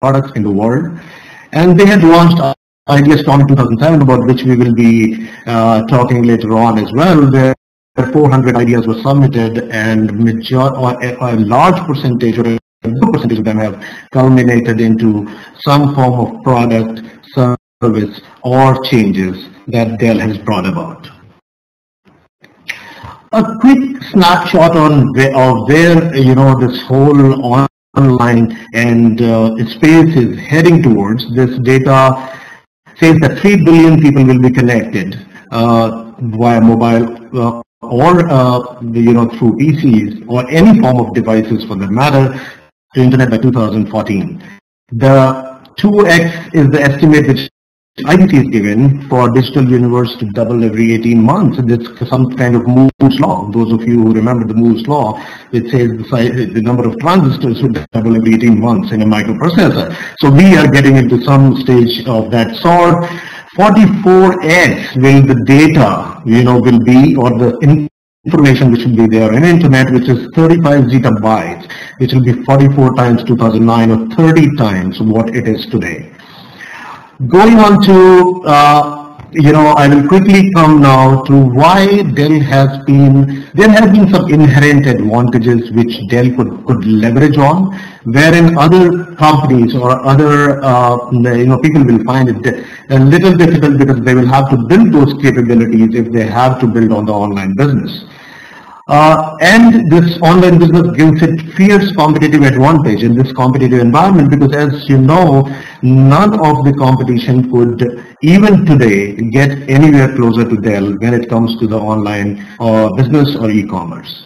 products in the world. And they had launched Idea Storm in 2007, about which we will be talking later on as well. There 400 ideas were submitted, and a large percentage or a good percentage of them have culminated into some form of product, service, or changes that Dell has brought about. A quick snapshot on where this whole online and space is heading towards. This data says that 3 billion people will be connected via mobile or through PCs or any form of devices for that matter to internet by 2014. The 2x is the estimate which IDC is given for digital universe to double every 18 months. And it's some kind of Moore's law. Those of you who remember the Moore's law, it says the number of transistors would double every 18 months in a microprocessor. So we are getting into some stage of that sort. 44x will the data, will be, or the information which will be there in internet, which is 35 zettabytes, which will be 44 times 2009 or 30 times what it is today. Going on to, I will quickly come now to why Dell has been, there have been some inherent advantages which Dell could leverage on, wherein other companies or other, people will find it a little difficult because they will have to build those capabilities if they have to build on the online business. And this online business gives it fierce competitive advantage in this competitive environment, because as you know, none of the competition could even today get anywhere closer to Dell when it comes to the online business or e-commerce.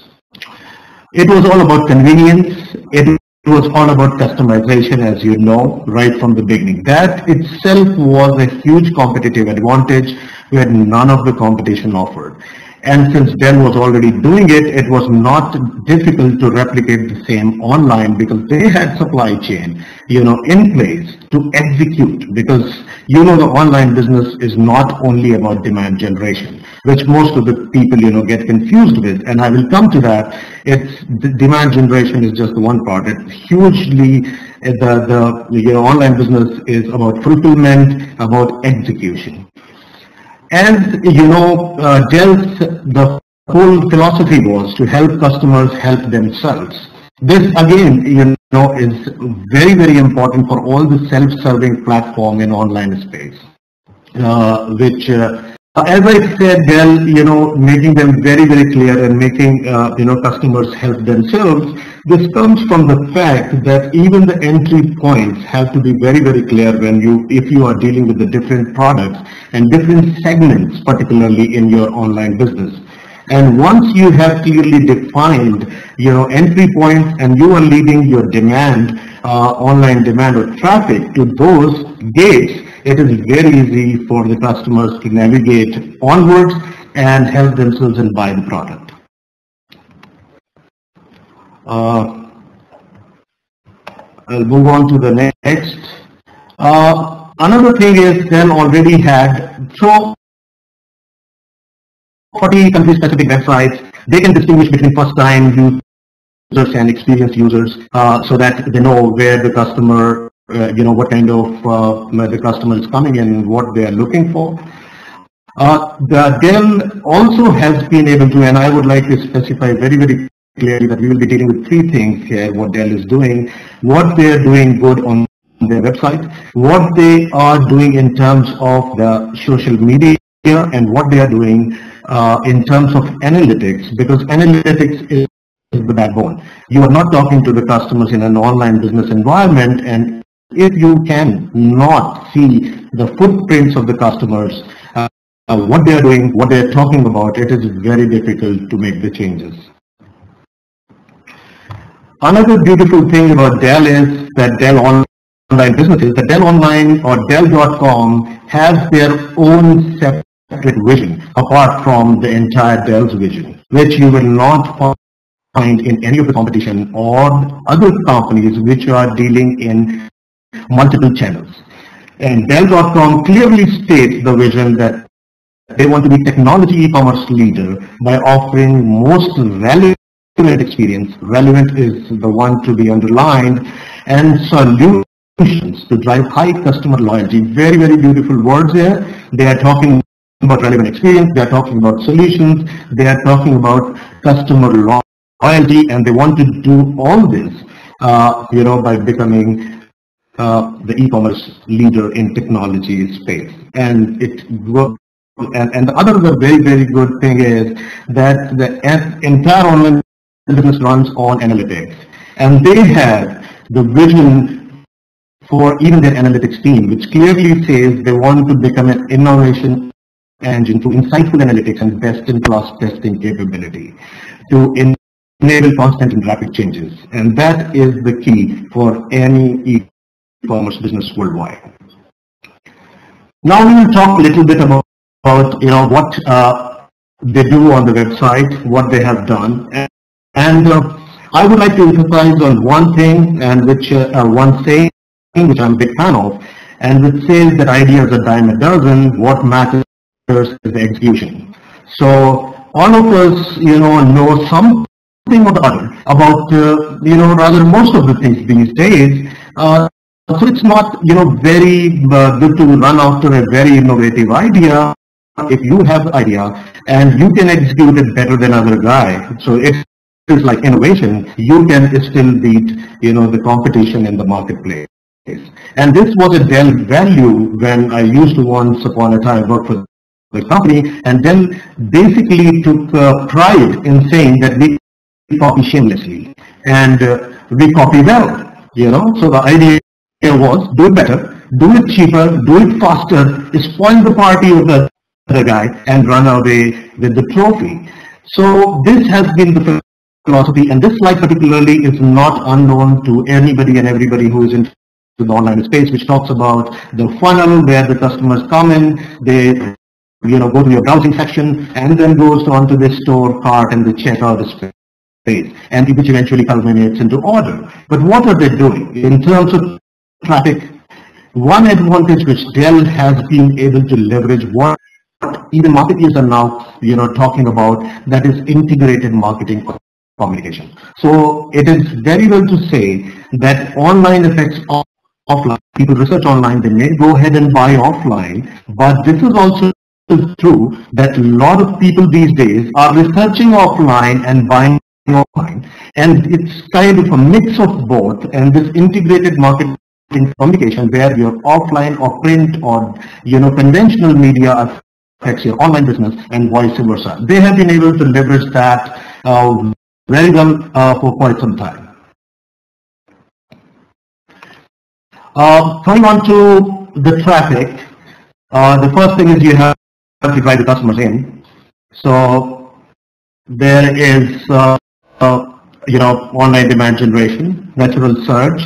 It was all about convenience. It was all about customization, as you know, right from the beginning. That itself was a huge competitive advantage where none of the competition offered. And since Dell was already doing it, it was not difficult to replicate the same online, because they had supply chain, in place to execute, because the online business is not only about demand generation, which most of the people, get confused with. And I will come to that. It's the demand generation is just one part. It's hugely, the online business is about fulfillment, about execution. And Dell's the whole philosophy was to help customers help themselves. This again, is very, very important for all the self-serving platform in online space, which, as I said, Dell, making them very, very clear and making customers help themselves. This comes from the fact that even the entry points have to be very, very clear if you are dealing with the different products and different segments, particularly in your online business. And once you have clearly defined entry points and you are leading your demand, online demand or traffic to those gates, it is very easy for the customers to navigate onwards and help themselves and buy the product. I'll move on to the next. Another thing is Dell already had 40 country-specific websites. They can distinguish between first-time users and experienced users, so that they know where the customer, what kind of the customer is coming in and what they are looking for. The Dell also has been able to, and I would like to specify very, very clearly that we will be dealing with three things here, what Dell is doing, what they are doing good on their website, what they are doing in terms of the social media, and what they are doing in terms of analytics, because analytics is the backbone. You are not talking to the customers in an online business environment, and if you can not see the footprints of the customers, what they are doing, what they are talking about, it is very difficult to make the changes. Another beautiful thing about Dell is that Dell online businesses, the Dell Online or Dell.com has their own separate vision apart from the entire Dell's vision, which you will not find in any of the competition or other companies which are dealing in multiple channels. And Dell.com clearly states the vision that they want to be technology e-commerce leader by offering most relevant experience. Relevant is the one to be underlined, and solutions to drive high customer loyalty. Very, very beautiful words here. They are talking about relevant experience, they are talking about solutions, they are talking about customer loyalty, and they want to do all this, by becoming the e-commerce leader in technology space. And it worked. And the other very, very good thing is that the entire online business runs on analytics. And they have the vision for even their analytics team, which clearly says they want to become an innovation engine through insightful analytics and best-in-class testing capability to enable constant and rapid changes. And that is the key for any e-commerce business worldwide. Now we will talk a little bit about what they do on the website, what they have done, and I would like to emphasize on one thing, and one saying which I'm a big fan of, and which says that ideas are dime a dozen. What matters is the execution. So all of us, know something or the other about, rather most of the things these days. So it's not, very good to run after a very innovative idea. If you have the idea and you can execute it better than other guy, so if it's like innovation, you can still beat, the competition in the marketplace. And this was a Dell value when I used to once upon a time work for the company, and Dell basically took pride in saying that we copy shamelessly and we copy well, So the idea was do it better, do it cheaper, do it faster, spoil the party of the guy and run away with the trophy. So this has been the philosophy, and this slide particularly is not unknown to anybody and everybody who is in the online space, which talks about the funnel where the customers come in, they go to your browsing section and then goes on to the store cart and the checkout space, and which eventually culminates into order. But what are they doing in terms of traffic? One advantage which Dell has been able to leverage, what even marketers are now talking about, that is integrated marketing communication. So it is very well to say that online affects offline. People research online, they may go ahead and buy offline, but this is also true that a lot of people these days are researching offline and buying offline, and it's kind of a mix of both. And this integrated marketing communication where your offline or print or conventional media affects your online business and vice versa. They have been able to leverage that very well for quite some time. Going on to the traffic, the first thing is you have to drive the customers in. So there is online demand generation, natural search,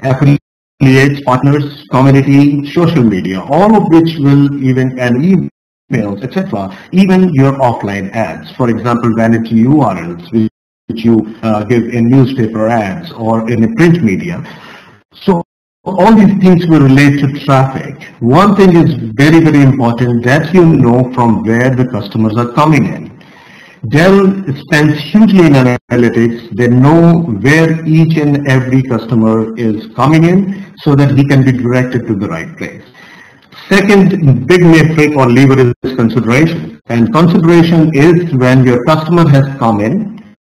affiliates, partners, community, social media, all of which will and emails, etc. Even your offline ads, for example, vanity URLs, which you give in newspaper ads or in a print media. So all these things will relate to traffic. One thing is very, very important, that from where the customers are coming in. Dell spends hugely in analytics. They know where each and every customer is coming in so that he can be directed to the right place. Second big metric or lever is consideration. And consideration is when your customer has come in,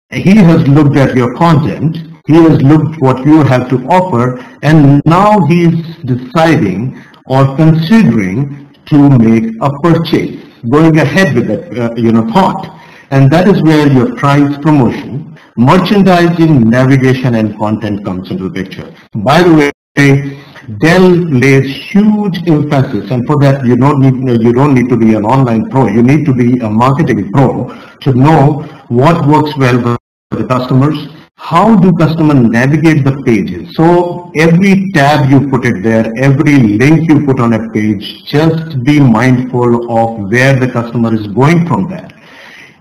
he has looked at your content, he has looked what you have to offer, and now he is deciding or considering to make a purchase, going ahead with that thought. And that is where your price, promotion, merchandising, navigation, and content comes into the picture. By the way, Dell lays huge emphasis, and for that you don't need to be an online pro. You need to be a marketing pro to know what works well for the customers. How do customers navigate the pages? So every tab you put it there, every link you put on a page, just be mindful of where the customer is going from there.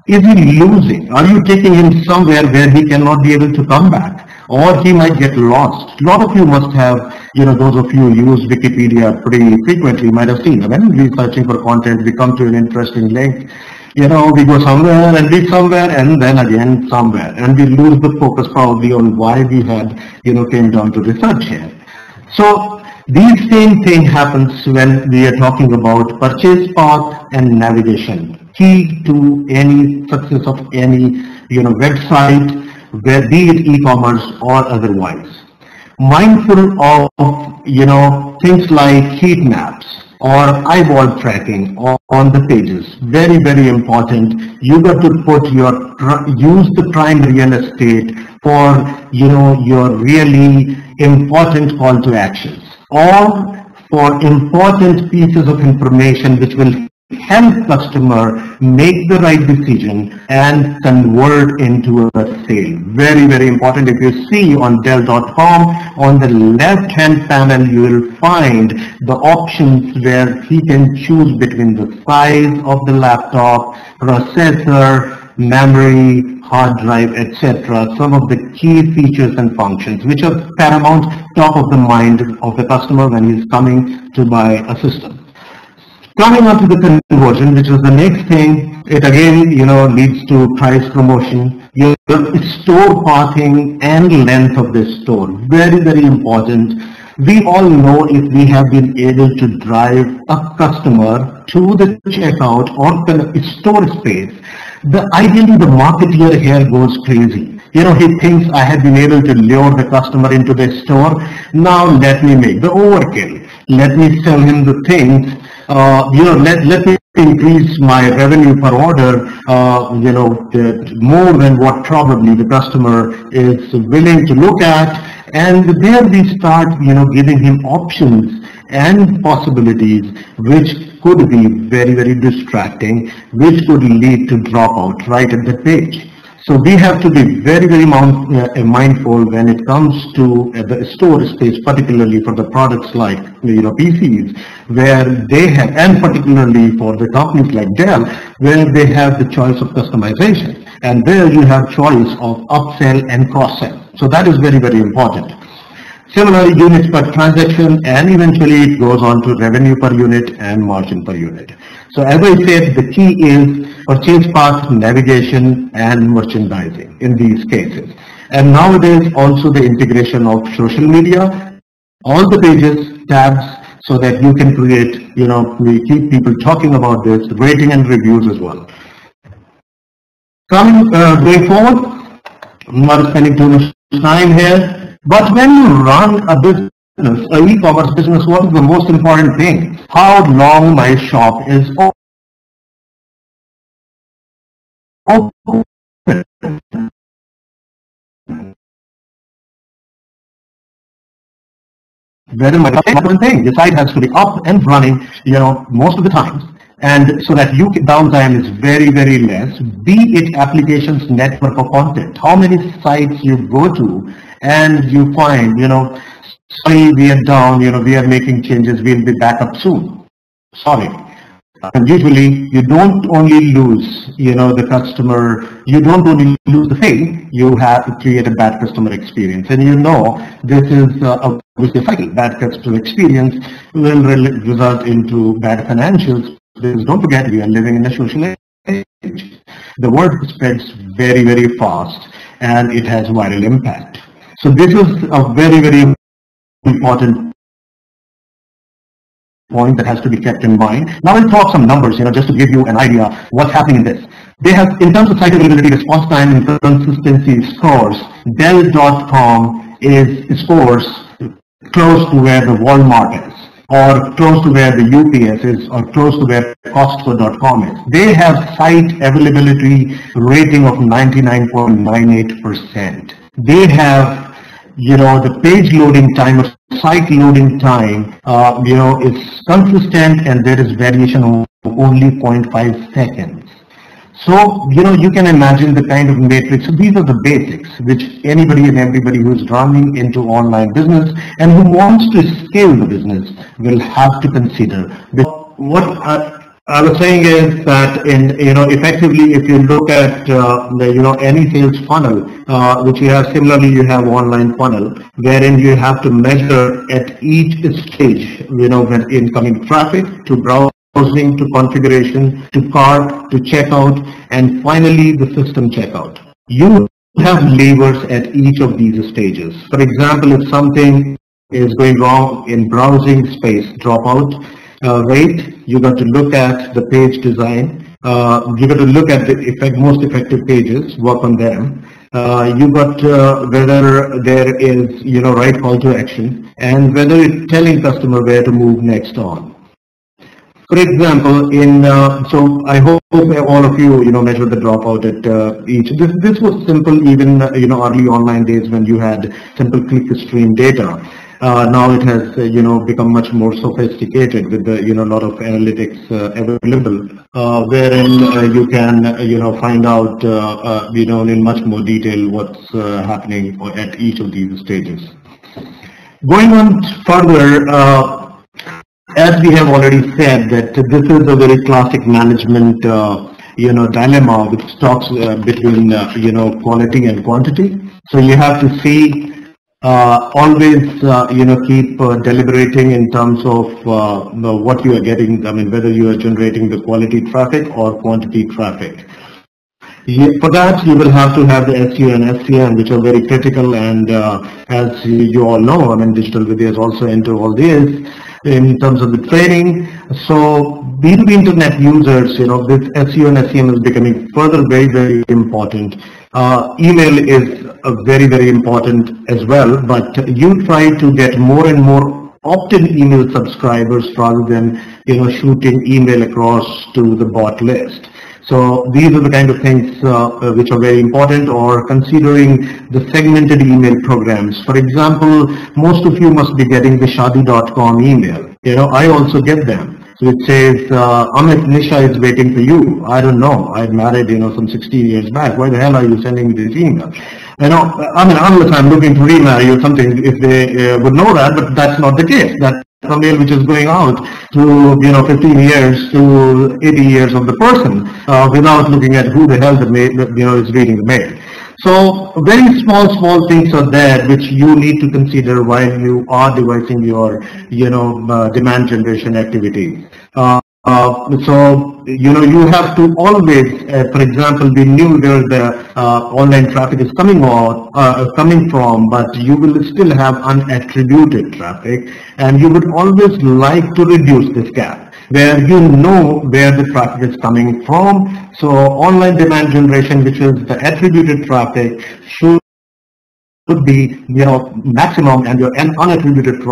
Is he losing? Are you taking him somewhere where he cannot be able to come back? Or he might get lost. A lot of you must have, those of you who use Wikipedia pretty frequently might have seen. When we're searching for content, we come to an interesting link. We go somewhere and read somewhere and then again somewhere. And we lose the focus probably on why we had, came down to research here. So these same thing happens when we are talking about purchase path and navigation, key to any success of any website, where be it e-commerce or otherwise. Mindful of things like heat maps or eyeball tracking on the pages. Very, very important. You got to use the prime real estate for your really important call to actions, or for important pieces of information which will help customer make the right decision and convert into a sale. Very, very important. If you see on Dell.com, on the left hand panel you will find the options where he can choose between the size of the laptop, processor, memory, hard drive, etc. Some of the key features and functions which are paramount, top of the mind of the customer when he is coming to buy a system. Coming on to the conversion, which is the next thing, it again, leads to price promotion, your store pathing and length of the store. Very, very important. We all know if we have been able to drive a customer to the checkout or the store space, ideally the marketeer here goes crazy. He thinks I have been able to lure the customer into the store. Now let me make the overkill. Let me sell him the things. Let me increase my revenue per order, more than what probably the customer is willing to look at. And there we start, giving him options and possibilities which could be very, very distracting, which could lead to dropout right at the page. So we have to be very, very mindful when it comes to the store space, particularly for the products like PCs, where they have, and particularly for the companies like Dell, where they have the choice of customization, and there you have choice of upsell and cross-sell. So that is very, very important. Similarly, units per transaction, and eventually it goes on to revenue per unit and margin per unit. So as I said, the key is purchase path, navigation, and merchandising in these cases. And nowadays also the integration of social media, all the pages, tabs, so that you can create, we keep people talking about this, rating and reviews as well. Going forward, I'm not spending too much time here, but when you run a business, an e-commerce business, what is the most important thing? How long my shop is open. Whether my important thing, the site has to be up and running, most of the times, and so that downtime is very, very less. Be it applications, network, or content. How many sites you go to and you find, sorry, we are down, we are making changes, we'll be back up soon. Sorry. And usually you don't only lose, the customer, you don't only lose the sale, you have to create a bad customer experience. And this is obviously a cycle. Bad customer experience will result into bad financials. Because don't forget, we are living in a social age. The word spreads very, very fast and it has viral impact. So this is a very, very important point that has to be kept in mind. Now we'll talk some numbers, just to give you an idea what's happening in this. They have, in terms of site availability, response time, and consistency scores, Dell.com scores close to where the Walmart is, or close to where the UPS is, or close to where Costco.com is. They have site availability rating of 99.98%. They have, the page loading time or site loading time, is consistent, and there is variation of only 0.5 seconds. So, you can imagine the kind of matrix. So these are the basics which anybody and everybody who is running into online business and who wants to scale the business will have to consider. What I was saying is that effectively, if you look at any sales funnel, which you have, similarly you have online funnel, wherein you have to measure at each stage, when incoming traffic to browsing, to configuration, to cart, to checkout, and finally the system checkout. You have levers at each of these stages. For example, if something is going wrong in browsing space dropout rate. You got to look at the page design. You got to look at the most effective pages, work on them. You got whether there is right call to action, and whether it's telling customer where to move next on. For example, so I hope all of you measure the dropout at each. This was simple even early online days when you had simple click stream data. Now it has become much more sophisticated with the lot of analytics available, wherein you can find out in much more detail what's happening at each of these stages. Going on further. As we have already said, that this is a very classic management, dilemma which talks between, quality and quantity. So you have to see, always, keep deliberating in terms of what you are getting. I mean, whether you are generating the quality traffic or quantity traffic. For that, you will have to have the SEO and SEM, which are very critical. And as you all know, I mean, Digital Vidya is also into all this in terms of the training. So B2B internet users, this SEO and SEM is becoming further very, very important. Email is very, very important as well, but you try to get more and more opt-in email subscribers rather than shooting email across to the bot list. So these are the kind of things which are very important, or considering the segmented email programs. For example, most of you must be getting the shadi.com email. I also get them. So it says, Amit, Nisha is waiting for you. I don't know. I married, some 16 years back. Why the hell are you sending me this email? I mean, unless I'm looking to remarry or something, if they would know that, but that's not the case. That's a mail which is going out to 15 years to 80 years of the person without looking at who the hell the mail, is reading the mail. So very small things are there which you need to consider while you are devising your demand generation activity. So you have to always, for example, we knew where the online traffic is coming from, but you will still have unattributed traffic, and you would always like to reduce this gap where you know where the traffic is coming from. So online demand generation, which is the attributed traffic, should be maximum, and your unattributed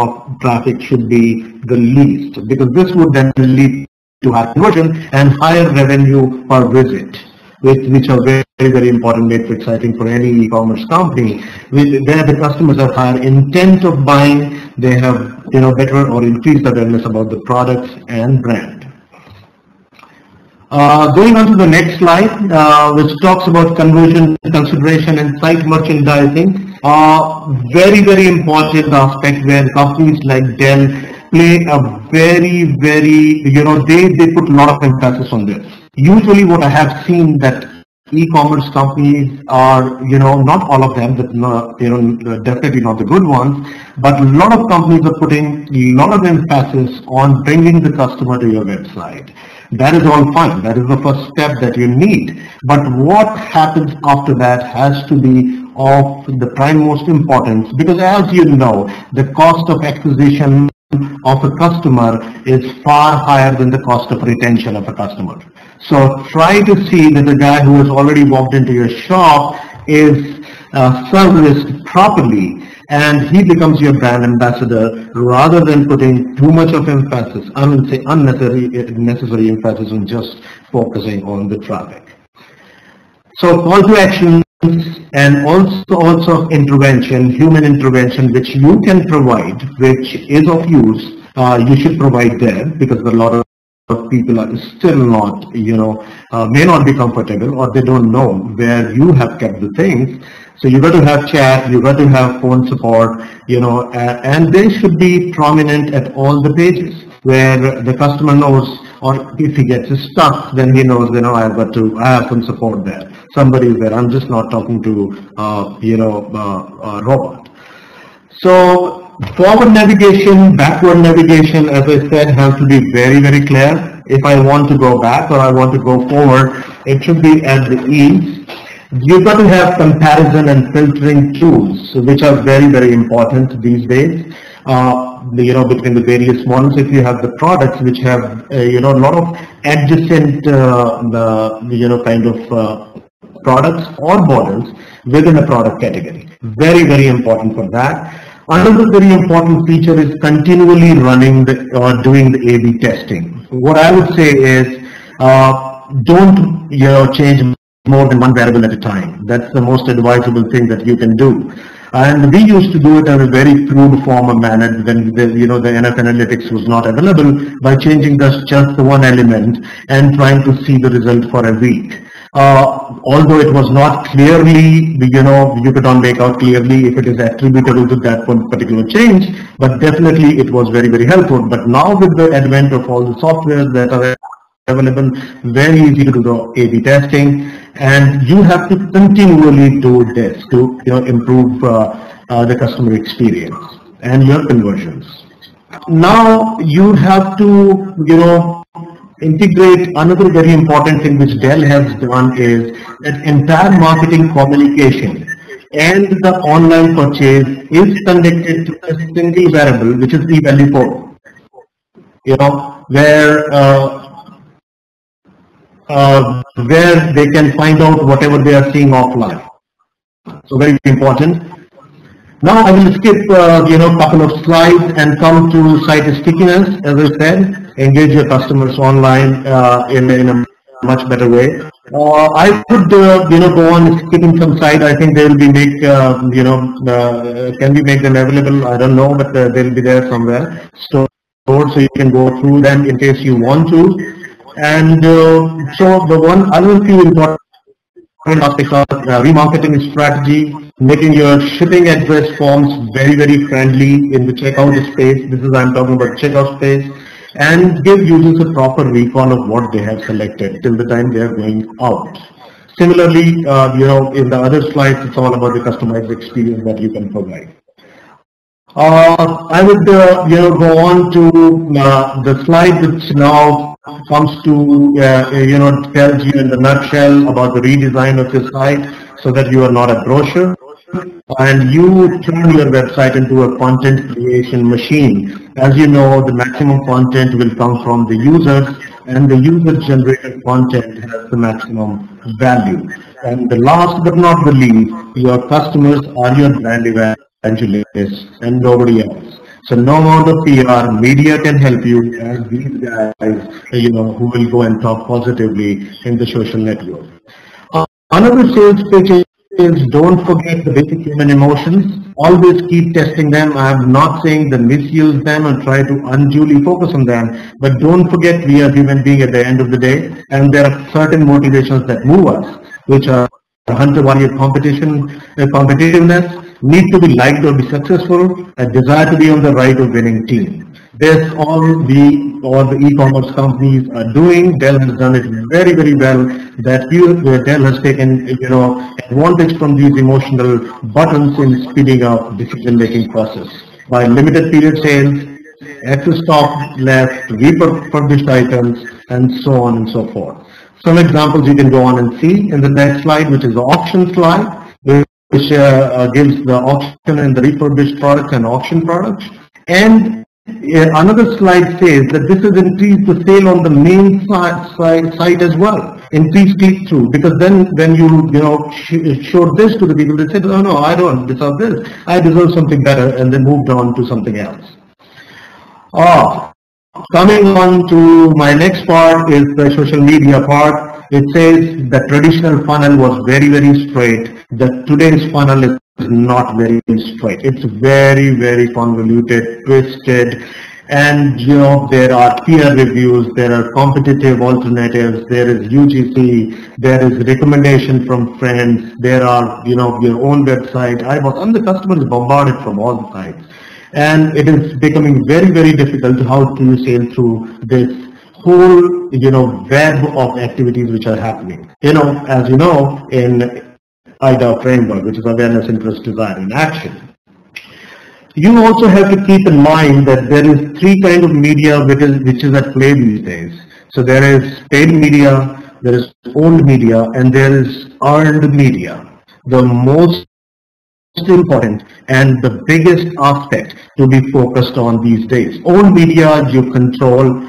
traffic should be the least, because this would then lead to higher conversion and higher revenue per visit, which are very, very important metrics, I think, for any e-commerce company, where the customers have higher intent of buying, they have better or increased awareness about the products and brand. Going on to the next slide, which talks about conversion consideration and site merchandising. Very, very important aspect where companies like Dell play a very, very, they put a lot of emphasis on this. Usually what I have seen that e-commerce companies are, not all of them, but definitely not the good ones, but a lot of companies are putting a lot of emphasis on bringing the customer to your website. That is all fine. That is the first step that you need. But what happens after that has to be of the prime most importance, because as you know, the cost of acquisition of a customer is far higher than the cost of retention of a customer. So try to see that the guy who has already walked into your shop is serviced properly, and he becomes your brand ambassador, rather than putting too much of emphasis, I mean say unnecessary emphasis on just focusing on the traffic. So call to action and also intervention, human intervention, which you can provide, which is of use, you should provide there, because a lot of people are still not, may not be comfortable, or they don't know where you have kept the things. So you got to have chat, you got to have phone support, and they should be prominent at all the pages where the customer knows, or if he gets stuck, then he knows, I have some support there. Somebody is there. I'm just not talking to, a robot. So forward navigation, backward navigation, as I said, has to be very, very clear. If I want to go back or I want to go forward, it should be at the ease. You've got to have comparison and filtering tools, which are very, very important these days. between the various models. If you have the products which have a lot of adjacent kind of products or models within a product category. Very, very important for that. Another very important feature is continually running or doing the A/B testing. What I would say is don't change more than one variable at a time. That's the most advisable thing that you can do. And we used to do it in a very crude form of manner when the NF analytics was not available, by changing just the one element and trying to see the result for a week. Although it was not clearly, you could not make out clearly if it is attributable to that one particular change, but definitely it was very, very helpful. But now with the advent of all the softwares that are available, very easy to do the A/B testing, and you have to continually do this to improve the customer experience and your conversions. Now you have to integrate another very important thing which Dell has done, is that entire marketing communication and the online purchase is conducted to a single variable, which is the value code. Where they can find out whatever they are seeing offline. So very important. Now I will skip couple of slides and come to site stickiness. As I said, engage your customers online in a much better way. I would go on skipping some slides. I think they will be can we make them available? I don't know, but they will be there somewhere stored, so you can go through them in case you want to. And so the one other few important aspects are remarketing strategy, making your shipping address forms very, very friendly in the checkout space. I'm talking about checkout space, and give users a proper recall of what they have selected till the time they are going out. Similarly, in the other slides, it's all about the customized experience that you can provide. I would go on to the slide which now comes to tells you in the nutshell about the redesign of your site, so that you are not a brochure and you turn your website into a content creation machine. As you know, the maximum content will come from the users, and the user generated content has the maximum value. And the last but not the least, your customers are your brand evangelists and nobody else. So no amount of PR, media can help you, as these guys, who will go and talk positively in the social network. Another sales pitch is, don't forget the basic human emotions. Always keep testing them. I am not saying that misuse them and try to unduly focus on them, but don't forget we are human beings at the end of the day, and there are certain motivations that move us, which are hunter-warrior competitiveness, need to be liked or be successful, a desire to be on the right or winning team. This all the e-commerce companies are doing. Dell has done it very, very well. Dell has taken advantage from these emotional buttons in speeding up decision-making process by limited period sales, excess stock left, refurbished items, and so on and so forth. Some examples you can go on and see in the next slide, which is the auction slide, which gives the auction and the refurbished products and auction products. And another slide says that this has increased the sale on the main site as well, increased click-through, because then when you showed this to the people, they said, oh no, I don't deserve this, I deserve something better, and they moved on to something else. Coming on to my next part is the social media part. It says the traditional funnel was very, very straight. Today's funnel is not very straight. It's very, very convoluted, twisted, and there are peer reviews, there are competitive alternatives, there is UGC, there is recommendation from friends, there are your own website. And the customer is bombarded from all the sides. And it is becoming very, very difficult how to sail through this whole, web of activities which are happening. As you know, in IDA framework, which is awareness, interest, desire, and action. You also have to keep in mind that there is three kinds of media which is at play these days. So there is paid media, there is owned media, and there is earned media. The most important and the biggest aspect to be focused on these days. Own media you control,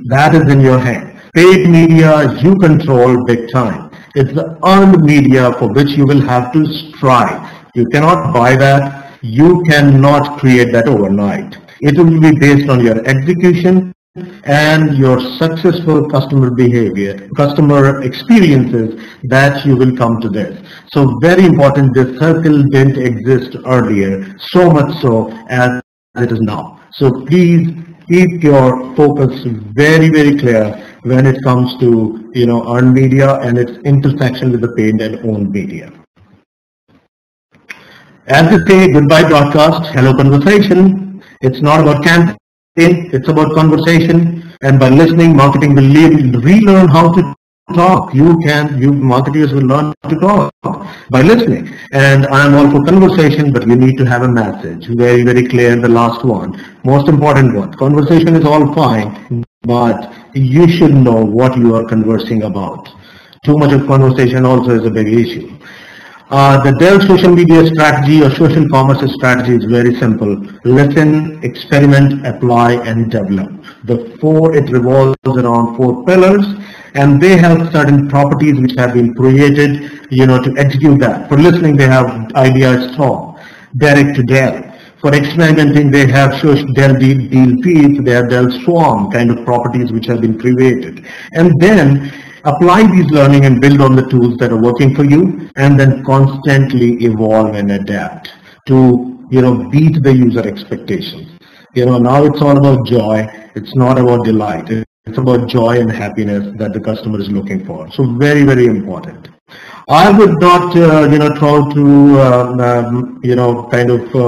that is in your hand. Paid media you control big time. It's the earned media for which you will have to strive. You cannot buy that. You cannot create that overnight. It will be based on your execution and your successful customer behavior, customer experiences, that you will come to this. So very important, this circle didn't exist earlier, so much so as it is now. So please keep your focus very, very clear when it comes to earned media and its intersection with the paid and owned media. As they say, goodbye broadcast, hello conversation. It's not about campaign, it's about conversation. And by listening, marketing will relearn how to talk. You marketers will learn to talk by listening. And I am all for conversation, but you need to have a message. Very, very clear, the last one. Most important one. Conversation is all fine, but you should know what you are conversing about. Too much of conversation also is a big issue. The Dell social media strategy or social commerce strategy is very simple. Listen, experiment, apply, and develop. It revolves around 4 pillars, and they have certain properties which have been created, to execute that. For listening, they have idea storm, direct to Dell. For experimenting, they have Dell deal feeds, they have Dell swarm kind of properties which have been created. And then apply these learning and build on the tools that are working for you, and then constantly evolve and adapt to, beat the user expectations. Now it's all about joy. It's not about delight. It's about joy and happiness that the customer is looking for. So very, very important. I would not, try to,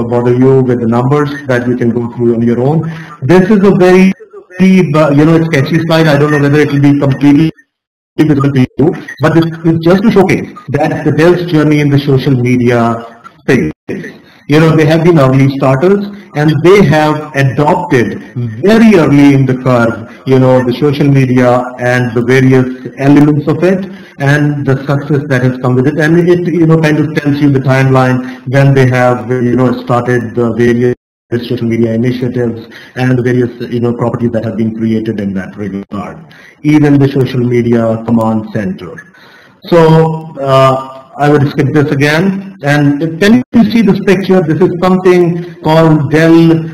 bother you with the numbers that you can go through on your own. This is a very, sketchy slide. I don't know whether it will be completely visible to you, but this is just to showcase that the Dell's journey in the social media space. They have been early starters, and they have adopted very early in the curve, the social media and the various elements of it, and the success that has come with it. And it, kind of tells you the timeline when they have, started the various social media initiatives and the various, properties that have been created in that regard. Even the social media command center. So, I would skip this again. And can you see this picture? This is something called Dell,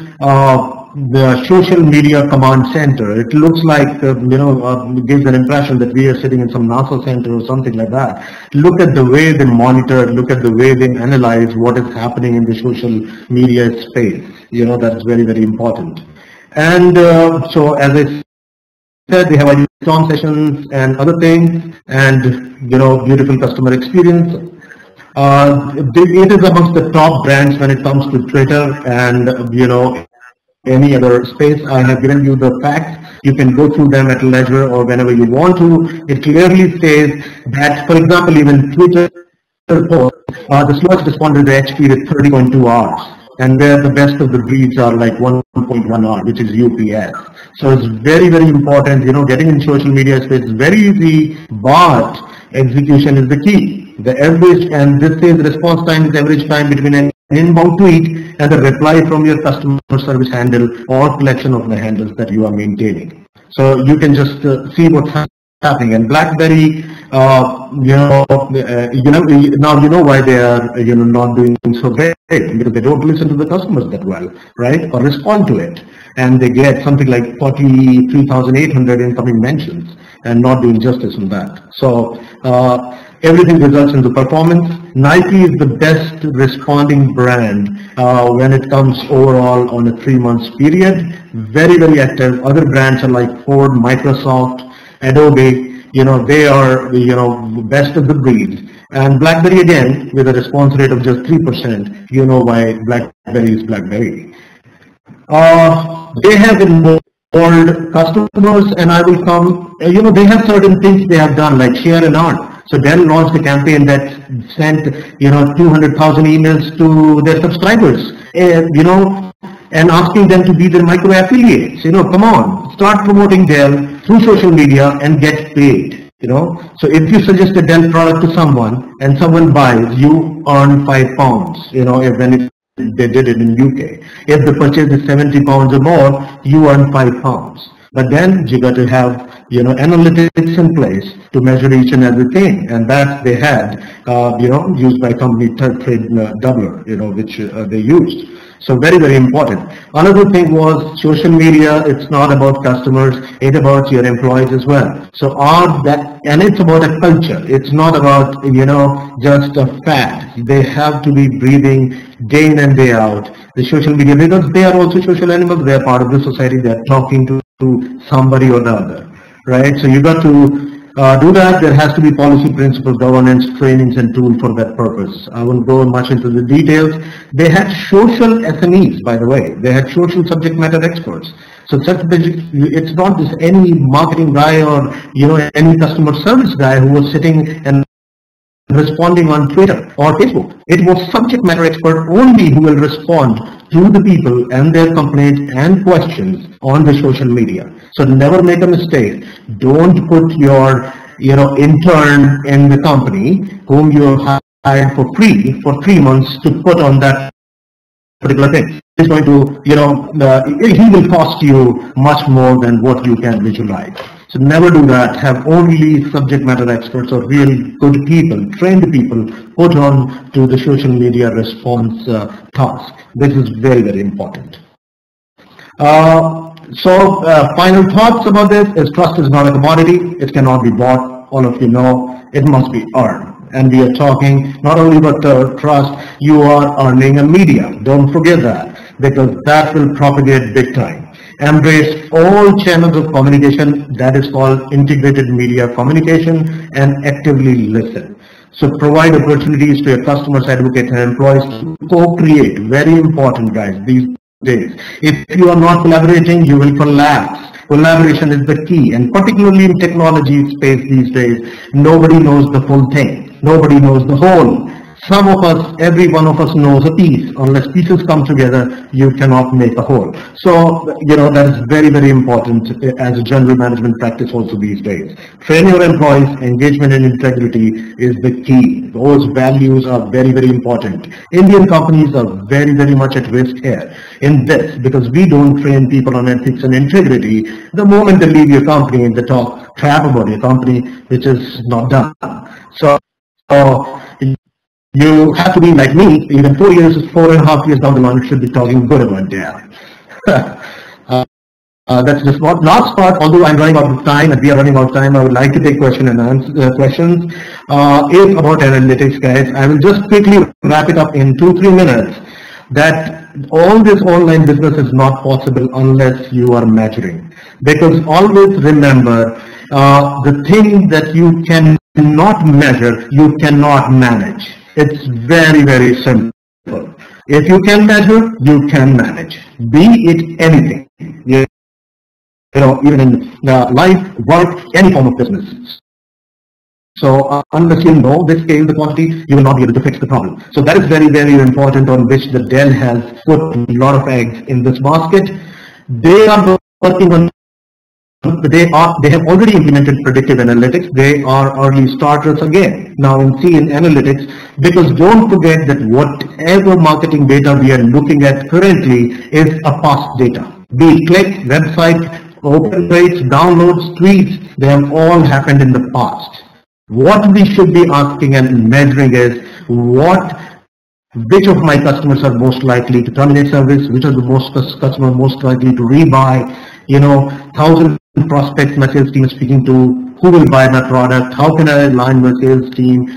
the social media command center. It looks like, gives an impression that we are sitting in some NASA center or something like that. Look at the way they monitor, look at the way they analyze what is happening in the social media space. That's very, very important. And so as I said, they have storm sessions and other things, and beautiful customer experience. It is amongst the top brands when it comes to Twitter and any other space. I have given you the facts. You can go through them at leisure or whenever you want to. It clearly says that, for example, even Twitter post, the slowest responder rate speed is 30.2 hours. And where the best of the breeds are like 1.1 hour, which is UPS. So it's very, very important, getting in social media space is very easy, but execution is the key. The average, and this says response time is average time between an inbound tweet and a reply from your customer service handle or collection of the handles that you are maintaining. So you can just see what's happening. And BlackBerry, now you know why they are not doing so great, because they don't listen to the customers that well, right, or respond to it, and they get something like 43,800 incoming mentions and not doing justice on that. So everything results in the performance. Nike is the best responding brand when it comes overall on a 3 months period. Very, very active. Other brands are like Ford, Microsoft, Adobe. They are, best of the breed. And BlackBerry again, with a response rate of just 3%, why BlackBerry is BlackBerry. They have involved customers, and I will come, they have certain things they have done, like share and earn. So Dell launched a campaign that sent, 200,000 emails to their subscribers, and asking them to be their micro affiliates. Come on, start promoting Dell through social media and get paid. So if you suggest a Dell product to someone and someone buys, you earn £5. When they did it in UK. If the purchase is 70 pounds or more, you earn 5 pounds. But then you got to have, analytics in place to measure each and everything, and that they had, used by company Trade Doubler, which they used. So very, very important. Another thing was social media. It's not about customers, it's about your employees as well. So and it's about a culture. It's not about, just a fad. They have to be breathing day in and day out the social media, because they are also social animals. They are part of the society. They are talking to somebody or the other, right? So you got to do that. There has to be policy, principles, governance, trainings, and tools for that purpose. I won't go much into the details. They had social SMEs, by the way. They had social subject matter experts. So it's not just any marketing guy or any customer service guy who was sitting and responding on Twitter or Facebook. It was subject matter expert only who will respond to the people and their complaints and questions on the social media. So never make a mistake. Don't put your intern in the company whom you hired for free for 3 months to put on that particular thing. It's going to, he will cost you much more than what you can visualize. So never do that. Have only subject matter experts or real good people, trained people, put on to the social media response task. This is very, very important. Final thoughts about this is trust is not a commodity. It cannot be bought. All of you know it must be earned. And we are talking not only about trust, you are earning a media. Don't forget that, because that will propagate big time. Embrace all channels of communication. That is called integrated media communication, and actively listen. So provide opportunities to your customers, advocates, and employees to co-create. Very important, guys, these days. If you are not collaborating, you will collapse. Collaboration is the key, and particularly in technology space these days, nobody knows the full thing. Nobody knows the whole. Some of us, every one of us knows a piece. Unless pieces come together, you cannot make a whole. So, that is very, very important as a general management practice also these days. Train your employees. Engagement and integrity is the key. Those values are very, very important. Indian companies are very, very much at risk here in this, because we don't train people on ethics and integrity. The moment they leave your company, they talk crap about your company, which is not done. So you have to be like me. Even 4.5 years down the line, you should be talking good about Dell. That's just what last part. Although I'm running out of time and we are running out of time, I would like to take questions and answer questions. Is about analytics, guys. I will just quickly wrap it up in 2-3 minutes. That all this online business is not possible unless you are measuring. Because always remember, the thing that you cannot measure, you cannot manage. It's very, very simple. If you can measure, you can manage. Be it anything. Even in life, work, any form of business. So unless you know the scale, the quantity, you will not be able to fix the problem. So that is very, very important, on which the Dell has put a lot of eggs in this basket. They are working on. They have already implemented predictive analytics. They are early starters again now in analytics, because don't forget that whatever marketing data we are looking at currently is a past data. Be it click, website, open rates, downloads, tweets, they have all happened in the past. What we should be asking and measuring is which of my customers are most likely to terminate service, which are the customers most likely to rebuy, 1,000 prospects my sales team is speaking to, who will buy my product, how can I align my sales team,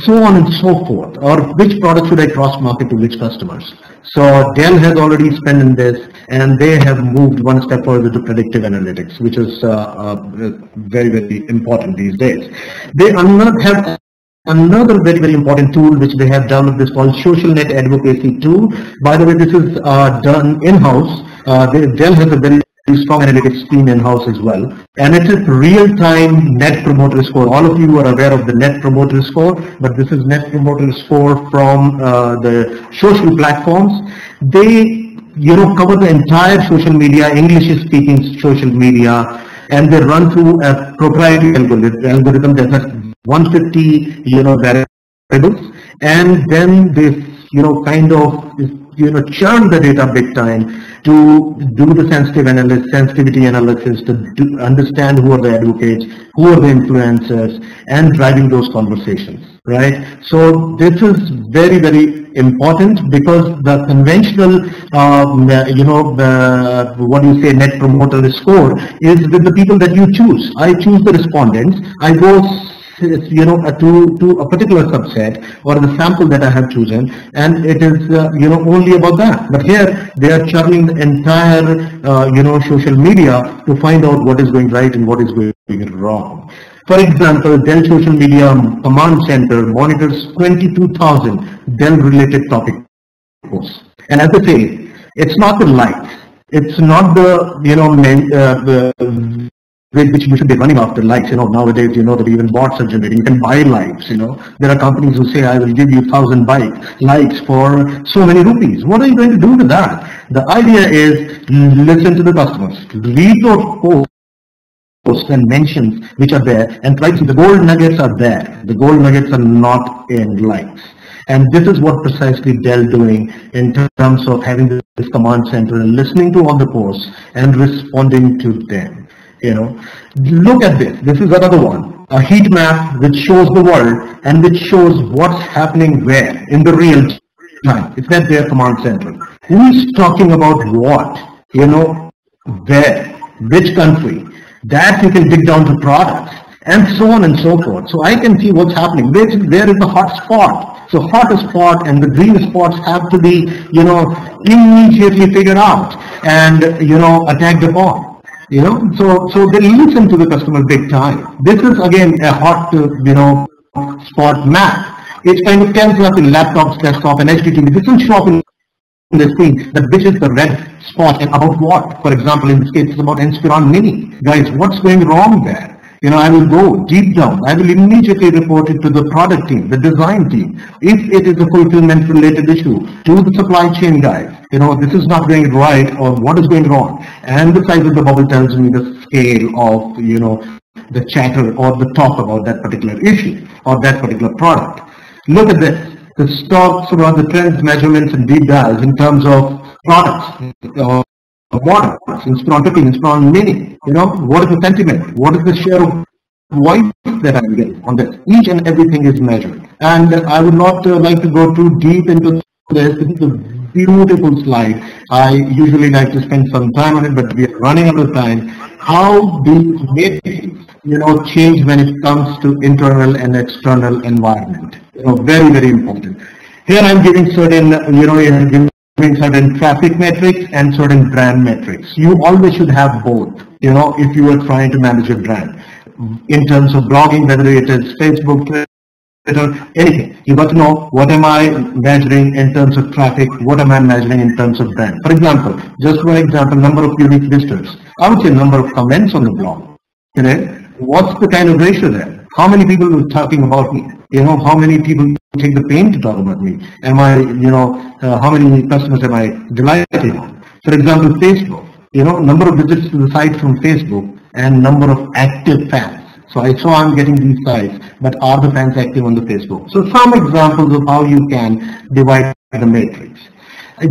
so on and so forth, or which product should I cross market to which customers. So Dell has already spent in this, and they have moved one step further to predictive analytics, which is very, very important these days. They have another very, very important tool which they have developed, is called social net advocacy tool. By the way, this is done in-house. Dell has a very strong analytics team in-house as well, and it's a real-time net promoter score. All of you are aware of the net promoter score, but this is net promoter score from the social platforms. They cover the entire social media, English-speaking social media, and they run through a proprietary algorithm that has 150 variables, and then they kind of, churn the data big time to do the sensitivity analysis, to understand who are the advocates, who are the influencers, and driving those conversations, right? So this is very, very important, because the conventional, what do you say, net promoter score is with the people that you choose. I choose the respondents. I go to a particular subset or the sample that I have chosen, and it is only about that. But here they are churning the entire social media to find out what is going right and what is going wrong. For example, Dell Social Media Command Center monitors 22,000 Dell related topic posts. And as I say, it's not the likes, it's not which you should be running after likes. Nowadays, that even bots are generating. You can buy likes. There are companies who say, I will give you 1,000 likes for so many rupees. What are you going to do with that? The idea is, listen to the customers, read those posts and mentions which are there, and try to see the gold nuggets are there. The gold nuggets are not in likes. And this is what precisely Dell doing in terms of having this command center and listening to all the posts and responding to them. Look at this. This is another one. A heat map which shows the world and which shows what's happening where in the real time. It's at their command center. Who's talking about what? Where? Which country? That you can dig down to products and so on and so forth. So I can see what's happening. Where is the hot spot? So hot spot and the green spots have to be, immediately figured out and, attacked upon. So they listen to the customer big time. This is again a hot, spot map. It kind of tells us in laptops, desktop, and HDTV. This will show up in the screen that which is the red spot and about what. For example, in this case, it's about ENSÜRE Mini. Guys, what's going wrong there? I will go deep down. I will immediately report it to the product team, the design team. If it is a fulfillment related issue, to the supply chain guys. This is not going right, or what is going wrong. And the size of the bubble tells me the scale of, the chatter or the talk about that particular issue or that particular product. Look at this. The stocks around the trends, measurements, and deep dives in terms of products. What? ENSÜRE Mini. What is the sentiment? What is the share of voice that I'm getting on this? Each and everything is measured. And I would not like to go too deep into this. This is a beautiful slide. I usually like to spend some time on it, but we are running out of time. How these matrices, change when it comes to internal and external environment. Very, very important. Here I'm giving certain, certain traffic metrics and certain brand metrics. You always should have both, if you are trying to manage a brand. In terms of blogging, whether it is Facebook, Twitter, anything. You got to know what am I measuring in terms of traffic, what am I measuring in terms of brand. For example, just one example, number of unique visitors. I would say number of comments on the blog. What's the kind of ratio there? How many people are talking about me? How many people take the pain to talk about me? Am I, how many customers am I delighted on? For example, Facebook, number of visits to the site from Facebook and number of active fans. So I'm getting these sites, but are the fans active on the Facebook? So some examples of how you can divide the matrix.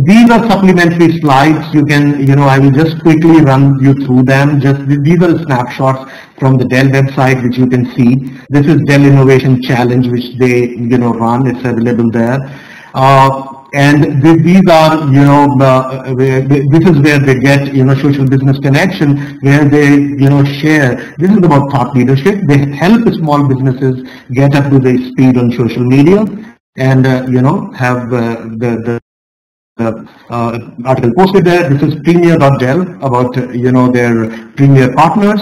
These are supplementary slides. You can, I will just quickly run you through them. These are snapshots from the Dell website, which you can see. This is Dell Innovation Challenge, which they, run. It's available there. And these are, this is where they get, social business connection, where they, share. This is about thought leadership. They help small businesses get up to their speed on social media and, have the article posted there. This is premier.dell about, their premier partners.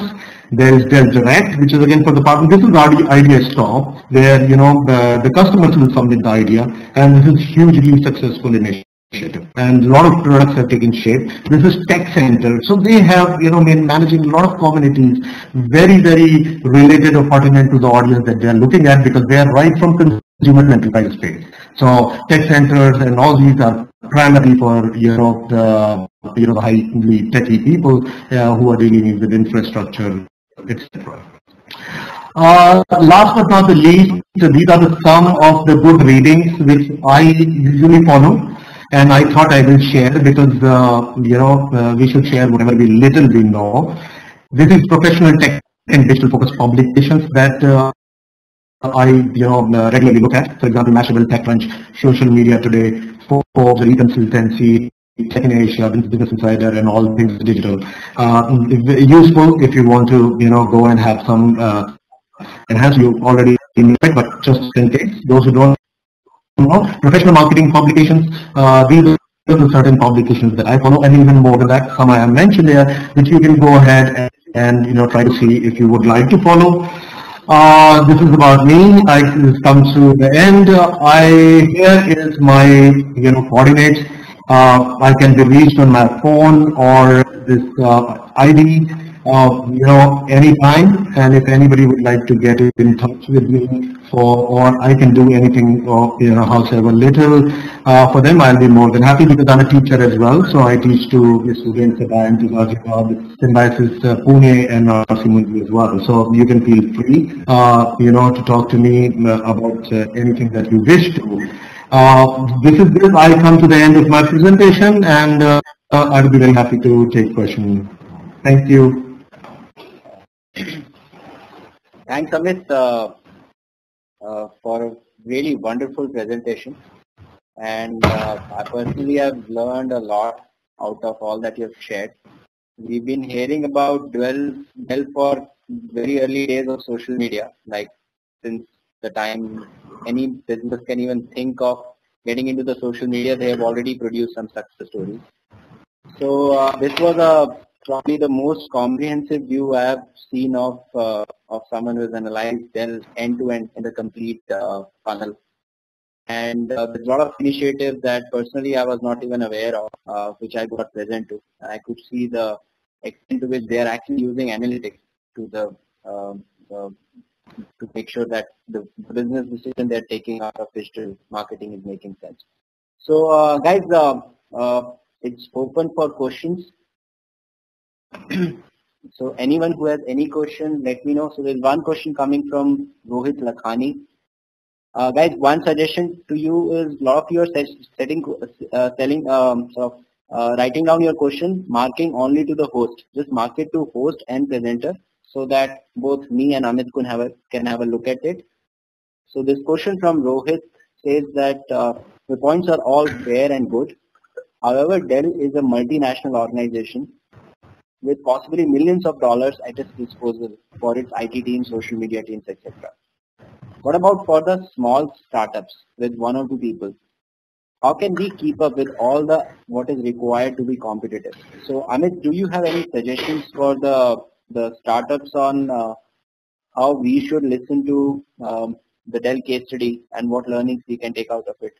There is Dell Direct, which is again for the partner. This is Idea Stop, where the customers will submit the idea, and this is hugely successful initiative. And a lot of products have taken shape. This is Tech Center, so they have been managing a lot of communities, very, very related or pertinent to the audience that they are looking at, because they are right from consumer and enterprise space. So Tech Centers and all these are primarily for the highly techy people who are dealing with infrastructure, etc. Last but not the least, these are the some of the good readings which I usually follow, and I thought I will share because we should share whatever we know. This is professional tech and digital focused publications that I regularly look at. For example, Mashable, TechCrunch, Social Media Today, Forbes, Consultancy, Tech in Asia, Business Insider, and all things digital. Useful if you want to go and have some enhance you already in it, but just in case those who don't know, professional marketing publications. These are the certain publications that I follow, and even more than that, some I have mentioned there, which you can go ahead and try to see if you would like to follow. This is about me. I come to the end. Here is my coordinates. I can be reached on my phone or this ID anytime, and if anybody would like to get in touch with me or I can do anything howsoever little for them, I'll be more than happy because I'm a teacher as well. So I teach to students at Symbiosis Pune and Simungi as well. So you can feel free to talk to me about anything that you wish to. This I come to the end of my presentation, and I'll be very happy to take questions. Thank you. Thanks, Amit, for a really wonderful presentation. And I personally have learned a lot out of all that you have shared. We've been hearing about Dell for very early days of social media, like since the time any business can even think of getting into the social media, they have already produced some success stories. So this was probably the most comprehensive view I have seen of someone who has analyzed Dell end-to-end in the complete funnel. And there's a lot of initiatives that personally I was not even aware of, which I got present to. And I could see the extent to which they are actually using analytics to to make sure that the business decision they're taking out of digital marketing is making sense. So guys, it's open for questions. So anyone who has any question, let me know. So there's one question coming from Rohit Lakhani. Guys, one suggestion to you is a lot of you are writing down your question, marking only to the host. Just mark it to host and presenter so that both me and Amit can have a look at it. So this question from Rohit says that the points are all fair and good. However, Dell is a multinational organization with possibly millions of dollars at its disposal for its IT teams, social media teams, etc. What about for the small startups with 1 or 2 people? How can we keep up with all what is required to be competitive? So Amit, do you have any suggestions for the startups on how we should listen to the Dell case study and what learnings we can take out of it?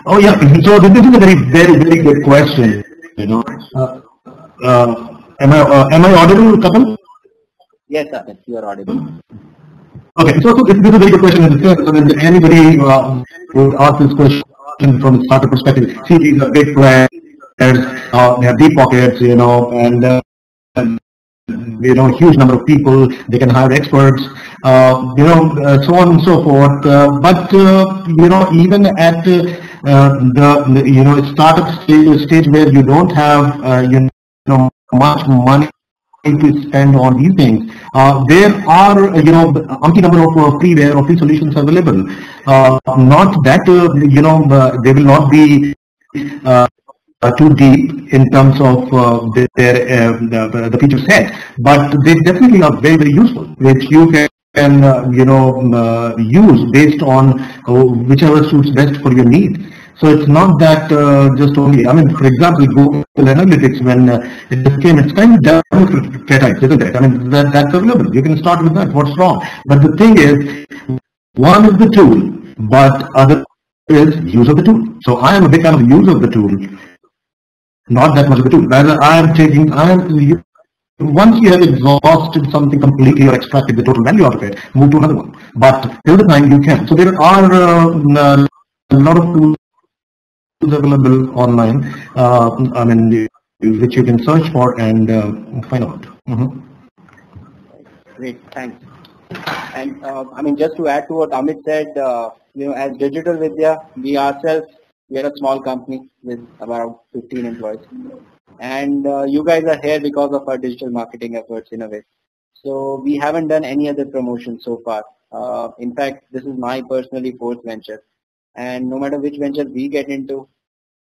Oh yeah, so this is a very good question. Am I audible, Kapil? Yes, sir. You are audible. Okay, so this is a very good question. So when anybody would ask this question from a startup perspective, see, these are big players, they have deep pockets, and huge number of people, they can hire experts, so on and so forth. But even at the startup stage where you don't have much money to spend on these things, there are umpty number of freeware or free solutions available. Not that they will not be too deep in terms of the feature set, but they definitely are very useful, which you can use based on whichever suits best for your needs. So it's not that just only, for example, Google Analytics, when it came, it's kind of democratized, isn't it? That's available. You can start with that. What's wrong? But the thing is, one is the tool, but other is use of the tool. So I am a big fan of use of the tool, not that much of the tool. Rather, once you have exhausted something completely or extracted the total value out of it, move to another one. But till the time you can. So there are a lot of tools available online, which you can search for and find out. Great, thanks. And I mean, just to add to what Amit said, as Digital Vidya, we ourselves, we are a small company with about 15 employees. And you guys are here because of our digital marketing efforts in a way. So we haven't done any other promotion so far. In fact, this is my personally fourth venture. And no matter which venture we get into,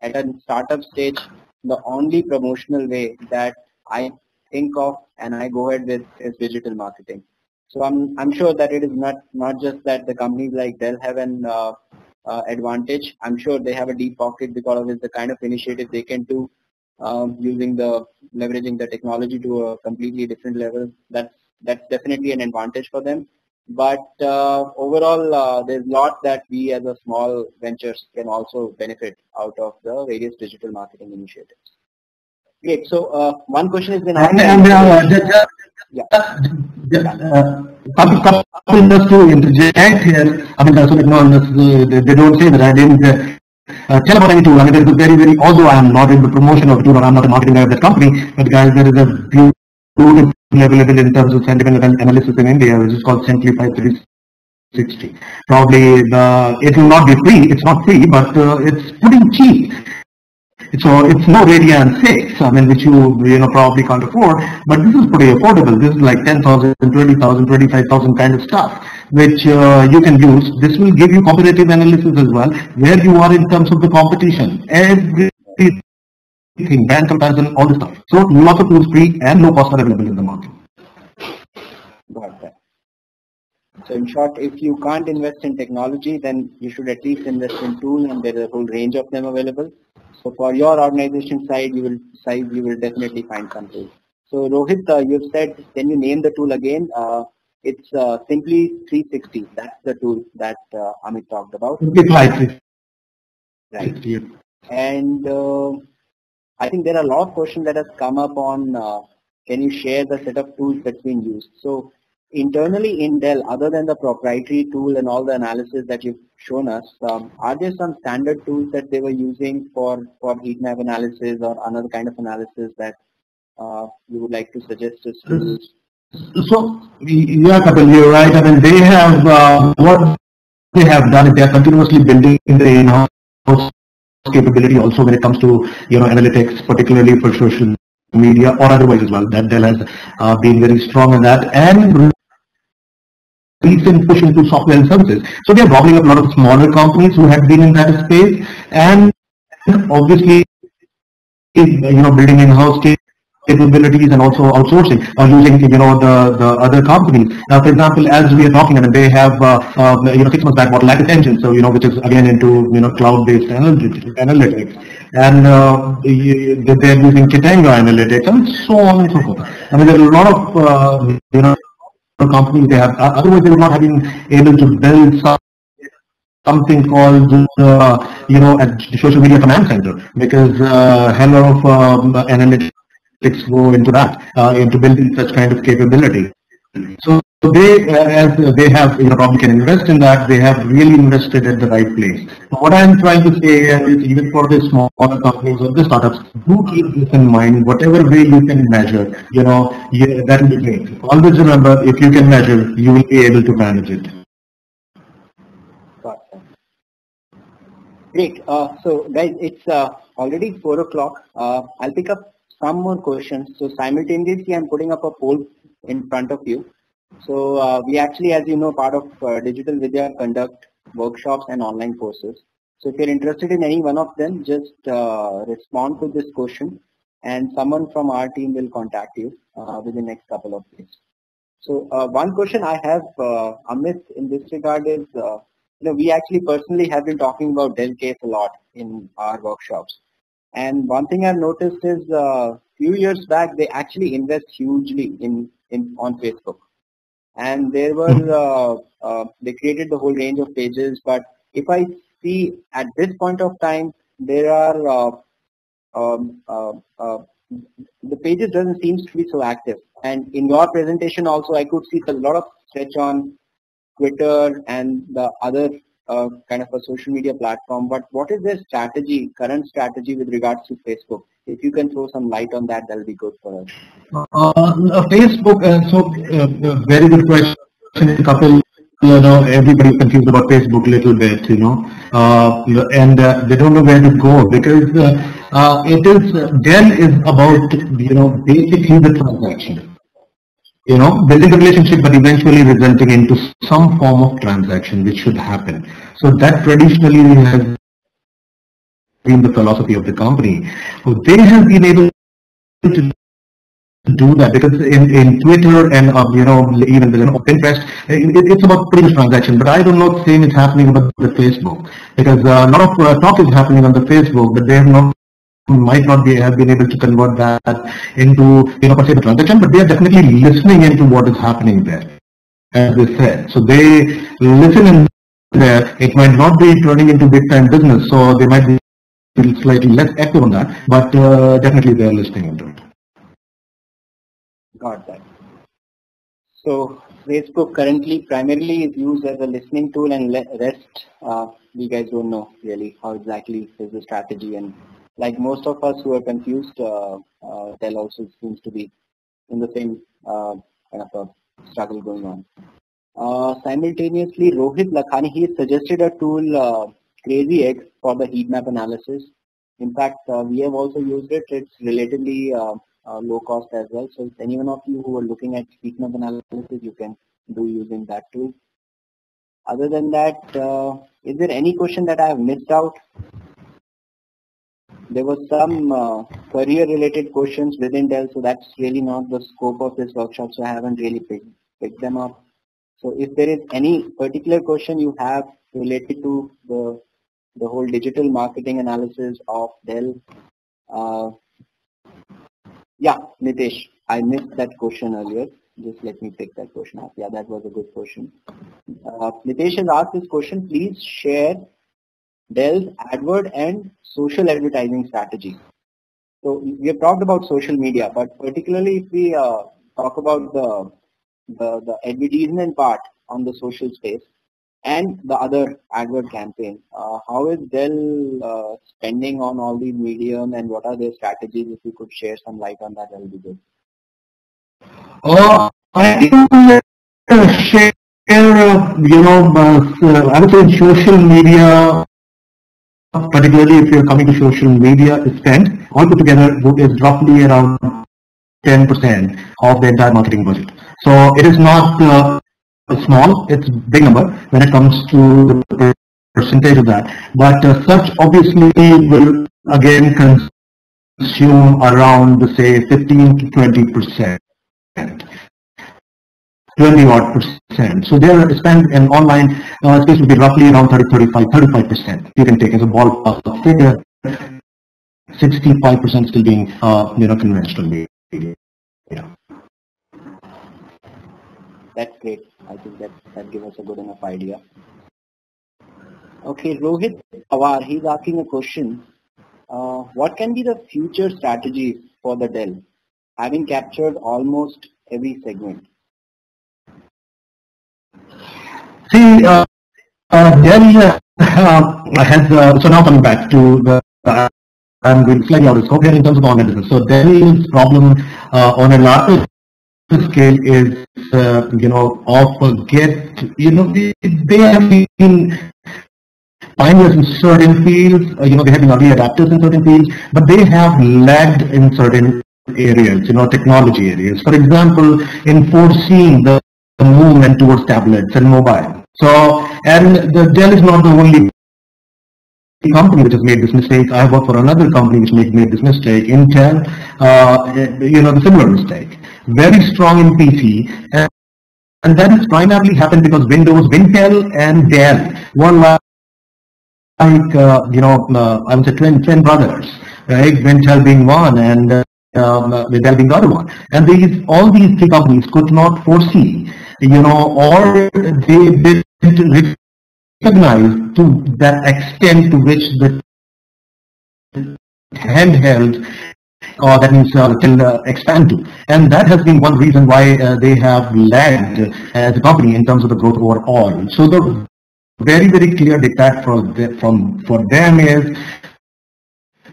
at a startup stage, the only promotional way that I think of and I go ahead with is digital marketing. So I'm sure that it is not just that the companies like Dell have an advantage. I'm sure they have a deep pocket because of the kind of initiative they can do using leveraging the technology to a completely different level. That's definitely an advantage for them. But overall, there's a lot that we as a small ventures can also benefit out of the various digital marketing initiatives. Great. So one question has been asked. Couple just to interject here. I mean, so they don't say that I didn't tell about any tool. I mean, there is a very, although I am not in the promotion of the tool or I'm not a marketing guy of that company, but guys, there is a beautiful available in terms of sentiment analysis in India, which is called Simplify 360. Probably it will not be free. It's not free, but it's pretty cheap. So it's no Radian 6, I mean, which you probably can't afford, but this is pretty affordable. This is like 10,000, 20,000, 25,000 kind of stuff, which you can use. This will give you competitive analysis as well, where you are in terms of the competition. Everything, brand comparison, all this stuff. So lots of tools free and low cost are available in the market. Got that. So in short, if you can't invest in technology, then you should at least invest in tools, and there is a whole range of them available. So for your organization side, you will definitely find some tools. So Rohit, you've said, can you name the tool again? It's Simply 360. That's the tool that Amit talked about. Right. And I think there are a lot of questions that has come up on can you share the set of tools that's been used. So internally in Dell, other than the proprietary tool and all the analysis that you've shown us, are there some standard tools that they were using for heat map analysis or another kind of analysis that you would like to suggest us to use? So, yeah, Kapil, you're right. I mean, they have, what they have done is they are continuously building the in-house capability also when it comes to, analytics, particularly for social media or otherwise as well. That Dell has been very strong in that, and recent push into software and services. So they are gobbling up a lot of smaller companies who had been in that space, and obviously, building in-house capabilities and also outsourcing or using, the other companies. Now, for example, as we are talking, I mean, they have, 6 months back bought Lattice Engine, so, which is again into, cloud-based analytics. And they're using Kitanga analytics and so on and so forth. I mean, there are a lot of, companies they have, otherwise they would not have been able to build something called, a social media command center, because hell of analytics go into that, into building such kind of capability. So they, as they have, probably can invest in that, they have really invested at the right place. So what I'm trying to say is, even for the smaller companies or the startups, do keep this in mind. Whatever way you can measure, that will be great. Always remember, if you can measure, you will be able to manage it. Great. So guys, it's already 4 o'clock. I'll pick up some more questions. So simultaneously, I'm putting up a poll in front of you. So we actually, as you know, part of Digital Vidya conduct workshops and online courses. So if you're interested in any one of them, just respond to this question, and someone from our team will contact you within the next couple of days. So one question I have, Amit, in this regard is, we actually personally have been talking about Dell case a lot in our workshops. And one thing I've noticed is a few years back, they actually invest hugely on Facebook. And there were, they created the whole range of pages. But if I see at this point of time, there are, the pages doesn't seem to be so active. And in your presentation also, I could see a lot of stretch on Twitter and the other kind of a social media platform. But what is their strategy, current strategy with regards to Facebook? If you can throw some light on that, that'll be good for us. Facebook, very good question. Couple, everybody is confused about Facebook a little bit, and they don't know where to go because Dell is about, basically the transaction. Building a relationship, but eventually resulting into some form of transaction, which should happen. So that traditionally has been the philosophy of the company. So they have been able to do that because in Twitter and even Pinterest, it's about pretty much transaction. But I don't know the same is happening about the Facebook because a lot of talk is happening on the Facebook, but they might not have been able to convert that into per se the transaction. But they are definitely listening into what is happening there, as they said. So they listen in there. It might not be turning into big time business, so they might be slightly less active on that, but definitely they are listening into it. Got that. So Facebook currently primarily is used as a listening tool, and rest you guys don't know really how exactly is the strategy. And like most of us who are confused, Dell also seems to be in the same kind of a struggle going on. Simultaneously, Rohit Lakhani, he suggested a tool, Crazy X, for the heat map analysis. In fact, we have also used it. It's relatively low cost as well. So if any one of you who are looking at heat map analysis, you can do using that tool. Other than that, is there any question that I have missed out? There was some career related questions within Dell, so that's really not the scope of this workshop, so I haven't really picked them up. So if there is any particular question you have related to the whole digital marketing analysis of Dell, yeah, Nitesh, I missed that question earlier. Just let me pick that question up. Yeah, that was a good question. Nitesh has asked this question. Please share Dell's AdWord and social advertising strategy. So we have talked about social media, but particularly if we talk about the advertisement part on the social space and the other AdWord campaign, how is Dell spending on all these medium, and what are their strategies? If you could share some light on that, that will be good. I can share, I would say in social media, particularly if you're coming to social media spend, all put together is roughly around 10% of the entire marketing budget. So it is not small, it's a big number when it comes to the percentage of that. But such obviously will again consume around, say, 15 to 20%. 20-odd%. So their spend in online space will be roughly around 35%. You can take as a ballpark figure. 65% still being conventional media. Yeah. That's great. I think that gives us a good enough idea. Okay, Rohit Pawar, he's asking a question. What can be the future strategies for the Dell, having captured almost every segment? See, Dell has, so now coming back to the, I'm going slightly out of scope here in terms of online business. So Dell's problem on a larger scale is, they have been pioneers in certain fields, they have been early adapters in certain fields, but they have lagged in certain areas, technology areas. For example, in foreseeing the movement towards tablets and mobile. So, and the Dell is not the only company which has made this mistake. I work for another company which made this mistake. Intel, the similar mistake. Very strong in PC, and that has primarily happened because Intel and Dell were like, I would say twin brothers, right? Intel being one and Dell being the other one. And all these three companies could not foresee, or they didn't recognize to that extent to which the handheld that means can expand to. And that has been one reason why they have lagged as a company in terms of the growth overall. So the very, very clear diktat for them is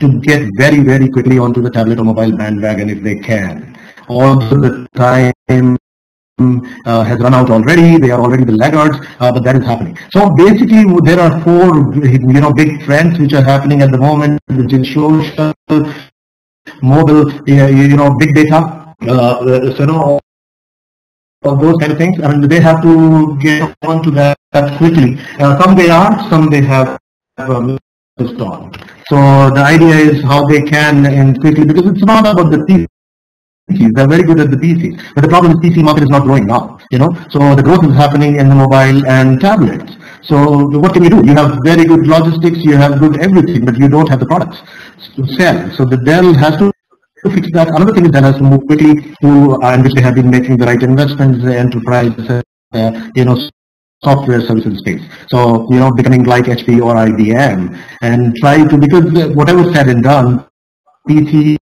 to get very quickly onto the tablet or mobile bandwagon if they can. Also, the time has run out already. They are already the laggards, but that is happening. So basically, there are four, big trends which are happening at the moment, which is social, mobile, big data, all those kind of things. I mean, they have to get onto that quickly. Some they are, some they have missed on. So the idea is how they can and quickly, because it's not about the PCs. They're very good at the PCs, but the problem is PC market is not growing now. So the growth is happening in the mobile and tablets. So what can you do? You have very good logistics, you have good everything, but you don't have the products to sell. So the Dell has to fix that. Another thing is Dell has to move quickly to, and which they have been making the right investments, the enterprise, software services space. So, becoming like HP or IBM and try to, because whatever said and done, PC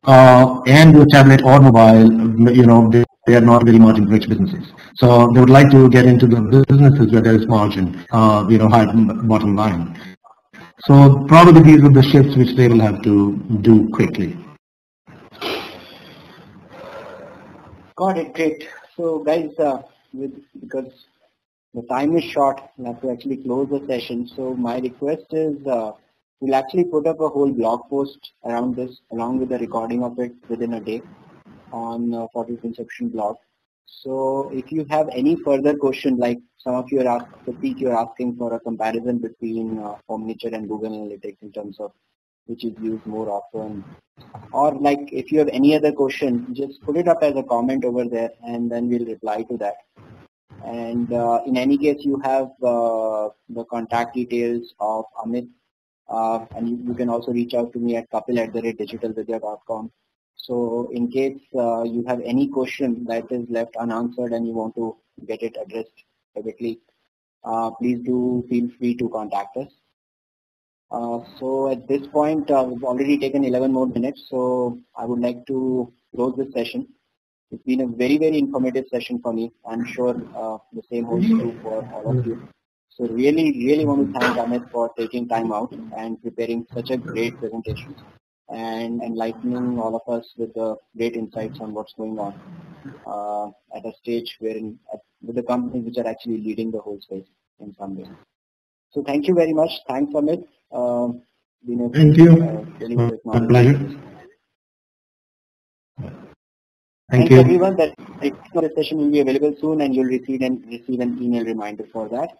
and the tablet or mobile, they are not very margin-rich businesses. So they would like to get into the businesses where there is margin, high bottom line. So probably these are the shifts which they will have to do quickly. Got it, great. So guys, because the time is short, we have to actually close the session. So my request is, we'll actually put up a whole blog post around this, along with the recording of it within a day on Portal Conception blog. So if you have any further question, like some of you are you're asking for a comparison between Omniture and Google Analytics in terms of which is used more often, or like if you have any other question, just put it up as a comment over there and then we'll reply to that. And in any case, you have the contact details of Amit, and you can also reach out to me at kapil@digitalvidya.com. So in case you have any question that is left unanswered and you want to get it addressed privately, please do feel free to contact us. So at this point, we've already taken 11 more minutes, so I would like to close this session. It's been a very informative session for me. I'm sure the same holds true for all of you. So really want to thank Amit for taking time out and preparing such a great presentation and enlightening all of us with great insights on what's going on at a stage wherein with the companies which are actually leading the whole space in some way. So thank you very much. Thanks, Amit. Thank you. My pleasure. Thank Thanks you. everyone. That the session will be available soon and you'll receive an email reminder for that.